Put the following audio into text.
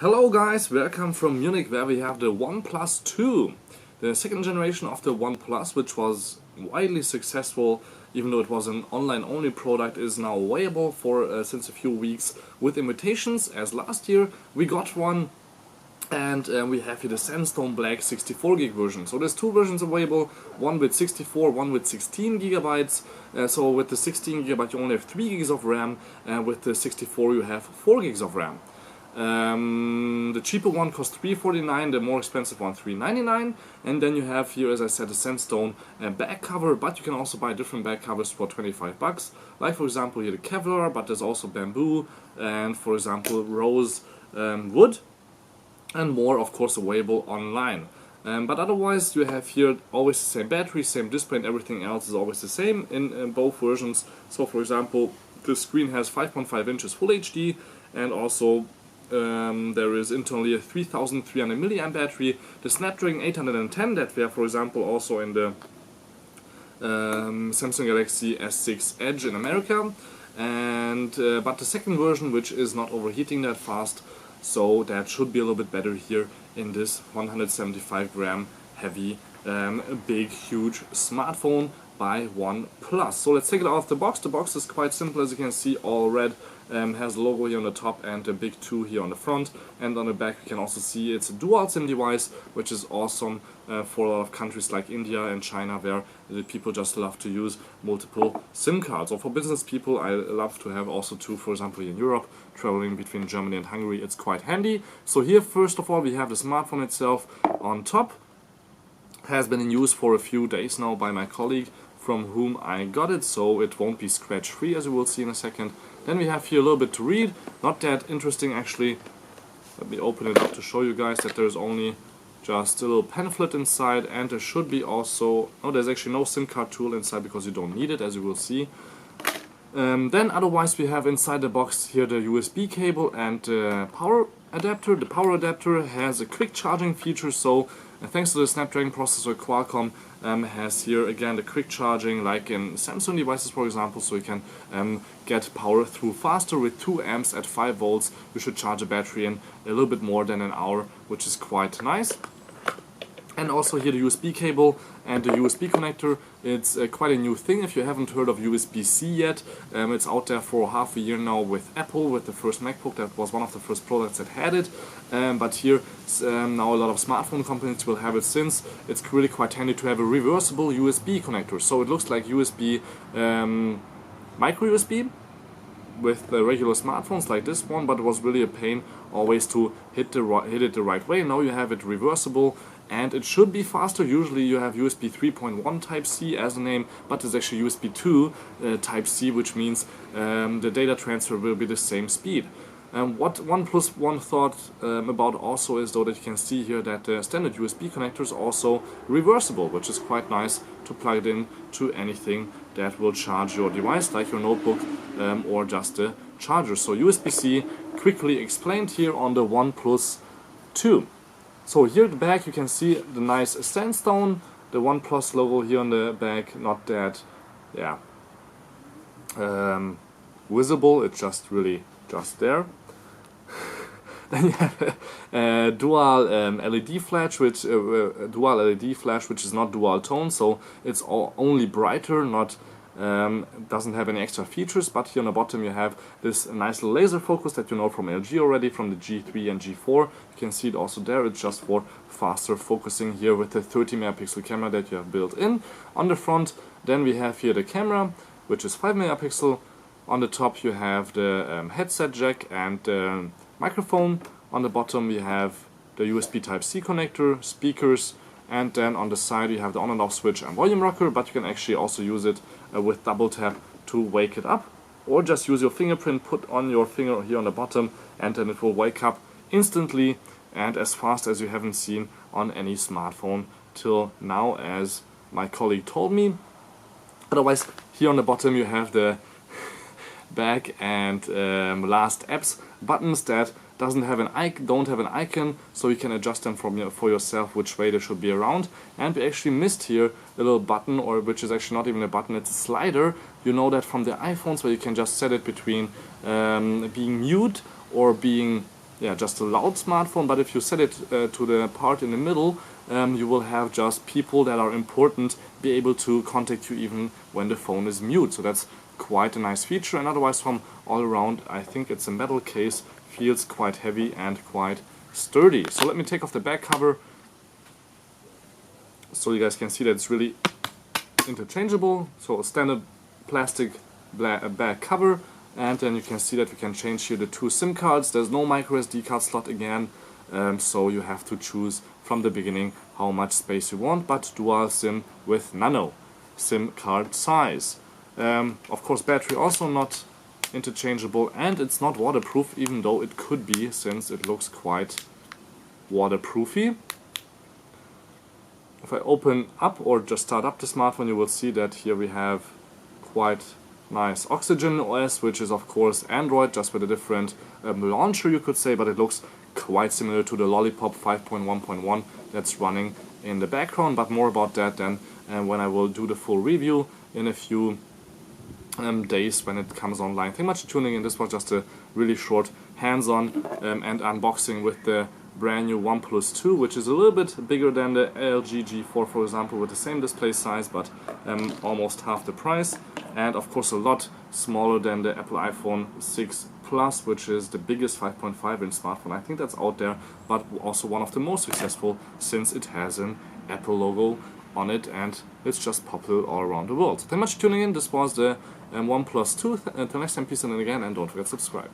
Hello guys, welcome from Munich where we have the Oneplus 2, the second generation of the Oneplus, which was widely successful even though it was an online only product, is now available for since a few weeks with invitations, as last year we got one. And we have here the Sandstone Black 64 gig version. So there's two versions available, one with 64, one with 16 gigabytes. So with the 16 gigabyte you only have 3 gigs of RAM, and with the 64 you have 4 gigs of RAM. The cheaper one costs $349, the more expensive one $399, and then you have here, as I said, the Sandstone back cover, but you can also buy different back covers for 25 bucks, like for example here the Kevlar, but there's also bamboo, and for example rose wood, and more of course available online. But otherwise you have here always the same battery, same display, and everything else is always the same in both versions. So for example the screen has 5.5 inches Full HD, and also there is internally a 3300 milliamp battery, the Snapdragon 810 that we have for example also in the Samsung Galaxy S6 Edge in America, and but the second version, which is not overheating that fast, so that should be a little bit better here in this 175 gram heavy big huge smartphone by OnePlus. So let's take it out of the box. The box is quite simple, as you can see, all red, has a logo here on the top and a big 2 here on the front, and on the back you can also see it's a dual SIM device, which is awesome for a lot of countries like India and China, where the people just love to use multiple SIM cards. Or for business people, I love to have also two, for example in Europe, traveling between Germany and Hungary, it's quite handy. So here first of all we have the smartphone itself on top. Has been in use for a few days now by my colleague from whom I got it, so it won't be scratch free, as you will see in a second. Then we have here a little bit to read, not that interesting actually. Let me open it up to show you guys that there's only just a little pamphlet inside, and there should be also, no, there's actually no SIM card tool inside because you don't need it, as you will see. Then otherwise we have inside the box here the USB cable and power adapter. The power adapter has a quick charging feature, so thanks to the Snapdragon processor, Qualcomm has here again the quick charging like in Samsung devices for example, so you can get power through faster. With 2 amps at 5 volts you should charge a battery in a little bit more than an hour, which is quite nice. And also here the USB cable and the USB connector. It's quite a new thing if you haven't heard of USB-C yet. It's out there for half a year now with Apple, with the first MacBook. That was one of the first products that had it. But here now a lot of smartphone companies will have it, since it's really quite handy to have a reversible USB connector. So it looks like USB, micro USB with the regular smartphones like this one, but it was really a pain always to hit it the right way. Now you have it reversible, and it should be faster. Usually you have USB 3.1 Type-C as a name, but it's actually USB 2 Type-C, which means the data transfer will be the same speed. What OnePlus One thought about also is, though, that you can see here that the standard USB connector is also reversible, which is quite nice to plug it in to anything that will charge your device, like your notebook or just a charger. So USB-C quickly explained here on the OnePlus 2. So here at the back you can see the nice Sandstone, the OnePlus logo here on the back, not that visible, it's just really just there. Then you have a dual LED flash, which is not dual tone, so it's only brighter, not doesn't have any extra features. But here on the bottom you have this nice little laser focus that you know from LG already, from the G3 and G4. You can see it also there. It's just for faster focusing here with the 30 megapixel camera that you have built in on the front. Then we have here the camera, which is 5 megapixel. On the top you have the headset jack and microphone. On the bottom we have the USB Type-C connector, speakers, and then on the side you have the on and off switch and volume rocker, but you can actually also use it with double tap to wake it up, or just use your fingerprint, put on your finger here on the bottom, and then it will wake up instantly and as fast as you haven't seen on any smartphone till now, as my colleague told me. Otherwise here on the bottom you have the back and last apps buttons that don't have an icon, so you can adjust them for yourself which way they should be around. And we actually missed here a little button, or which is actually not even a button, it's a slider. You know that from the iPhones, where you can just set it between being mute or being yeah, just a loud smartphone, but if you set it to the part in the middle, you will have just people that are important be able to contact you even when the phone is mute. So that's quite a nice feature, and otherwise from all around, I think it's a metal case, feels quite heavy and quite sturdy. So let me take off the back cover so you guys can see that it's really interchangeable. So a standard plastic back cover, and then you can see that we can change here the 2 SIM cards. There's no micro SD card slot again, so you have to choose from the beginning how much space you want, but dual SIM with nano SIM card size. Of course, battery also not interchangeable, and it's not waterproof, even though it could be, since it looks quite waterproofy. If I open up or just start up the smartphone, you will see that here we have quite nice Oxygen OS, which is of course Android, just with a different launcher, you could say, but it looks quite similar to the Lollipop 5.1.1 that's running in the background. But more about that then when I will do the full review in a few days when it comes online. Thank you much for tuning in. This was just a really short hands-on and unboxing with the brand new Oneplus 2, which is a little bit bigger than the LG G4, for example, with the same display size, but almost half the price, and of course a lot smaller than the Apple iPhone 6 Plus, which is the biggest 5.5-inch smartphone I think that's out there, but also one of the most successful, since it has an Apple logo on it and it's just popular all around the world. Thank you much for tuning in. This was the OnePlus 2. Until next time, peace and again, and don't forget to subscribe.